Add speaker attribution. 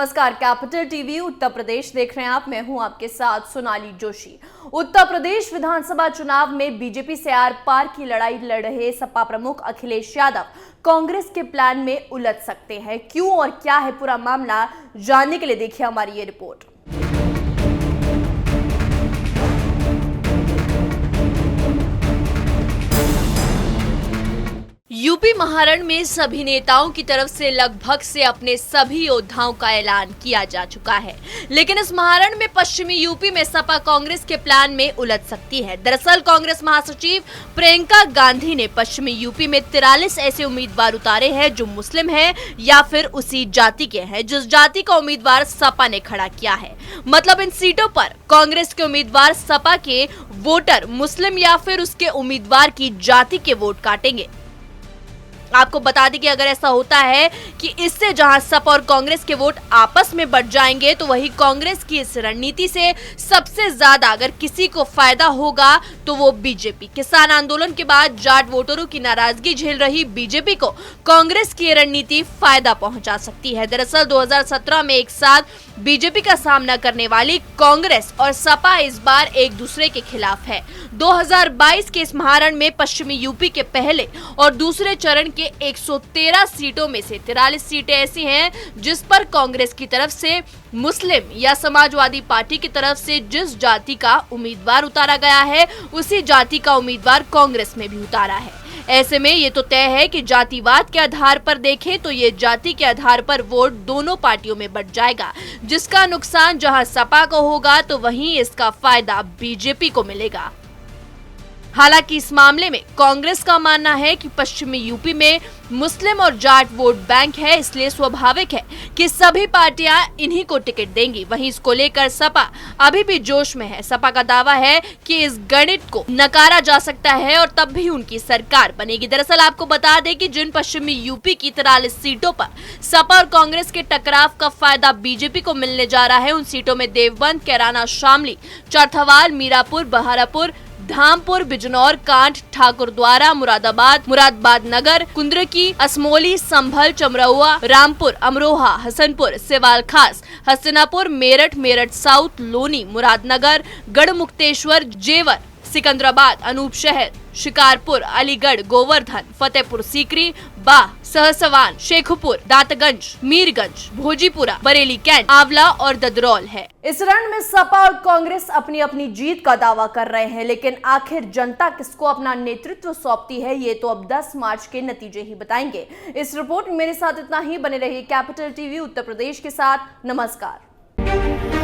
Speaker 1: नमस्कार, capital TV Uttar Pradesh देख रहे हैं आप। मैं हूं आपके साथ सोनाली जोशी। उत्तर प्रदेश विधानसभा चुनाव में बीजेपी से आर पार की लड़ाई लड़ रहे सपा प्रमुख अखिलेश यादव कांग्रेस के प्लान में उलझ सकते हैं। क्यों और क्या है पूरा मामला, जानने के लिए देखिए हमारी ये रिपोर्ट। यूपी महारण में सभी नेताओं की तरफ से लगभग से अपने सभी योद्धाओं का ऐलान किया जा चुका है, लेकिन इस महारण में पश्चिमी यूपी में सपा कांग्रेस के प्लान में उलझ सकती है। दरअसल कांग्रेस महासचिव प्रियंका गांधी ने पश्चिमी यूपी में 43 ऐसे उम्मीदवार उतारे हैं जो मुस्लिम हैं या फिर उसी जाति के हैं जिस जाति का उम्मीदवार सपा ने खड़ा किया है। मतलब इन सीटों पर कांग्रेस के उम्मीदवार सपा के वोटर मुस्लिम या फिर उसके उम्मीदवार की जाति के वोट काटेंगे। आपको बता दें कि अगर ऐसा होता है कि इससे जहां सपा और कांग्रेस के वोट आपस में बढ़ जाएंगे, तो वही कांग्रेस की इस रणनीति से सबसे ज्यादा अगर किसी को फायदा होगा तो वो बीजेपी। किसान आंदोलन के बाद जाट वोटरों की नाराजगी झेल रही बीजेपी को कांग्रेस की रणनीति फायदा पहुंचा सकती है। दरअसल 2017 में एक साथ बीजेपी का सामना करने वाली कांग्रेस और सपा इस बार एक दूसरे के खिलाफ है। 2022 के इस महारण में पश्चिमी यूपी के पहले और दूसरे चरण के 113 सीटों में से 43 सीटें ऐसी हैं जिस पर कांग्रेस की तरफ से मुस्लिम या समाजवादी पार्टी की तरफ से जिस जाति का उम्मीदवार उतारा गया है उसी जाति का उम्मीदवार कांग्रेस में भी उतारा है। ऐसे में ये तो तय है कि जातिवाद के आधार पर देखें तो ये जाति के आधार पर वोट दोनों पार्टियों में बढ़ जाएगा, जिसका नुकसान जहां सपा को होगा तो वहीं इसका फायदा बीजेपी को मिलेगा। हालांकि इस मामले में कांग्रेस का मानना है कि पश्चिमी यूपी में मुस्लिम और जाट वोट बैंक है, इसलिए स्वाभाविक है कि सभी पार्टियां इन्हीं को टिकट देंगी। वहीं इसको लेकर सपा अभी भी जोश में है। सपा का दावा है कि इस गणित को नकारा जा सकता है और तब भी उनकी सरकार बनेगी। दरअसल आपको बता दें कि जिन पश्चिमी यूपी की 43 सीटों पर सपा और कांग्रेस के टकराव का फायदा बीजेपी को मिलने जा रहा है, उन सीटों में देवबंद, कैराना, शामली, चौथावाल, मीरापुर, बहारापुर, धामपुर, बिजनौर, कांठ, ठाकुरद्वारा, मुरादाबाद नगर, कुंद्रकी, असमोली, संभल, चमरौआ, रामपुर, अमरोहा, हसनपुर, सेवाल खास, हसनापुर, मेरठ साउथ, लोनी, मुरादनगर, गढ़मुक्तेश्वर, जेवर, सिकंदराबाद, अनूप शहर, शिकारपुर, अलीगढ़, गोवर्धन, फतेहपुर सीकरी, बाह, सहसवान, शेखुपुर, दातगंज, मीरगंज, भोजीपुरा, बरेली कैंट, आंवला और ददरौल है। इस रण में सपा और कांग्रेस अपनी अपनी जीत का दावा कर रहे हैं, लेकिन आखिर जनता किसको अपना नेतृत्व सौंपती है ये तो अब 10 मार्च के नतीजे ही बताएंगे। इस रिपोर्ट में मेरे साथ इतना ही। बने रहिए कैपिटल टीवी उत्तर प्रदेश के साथ। नमस्कार।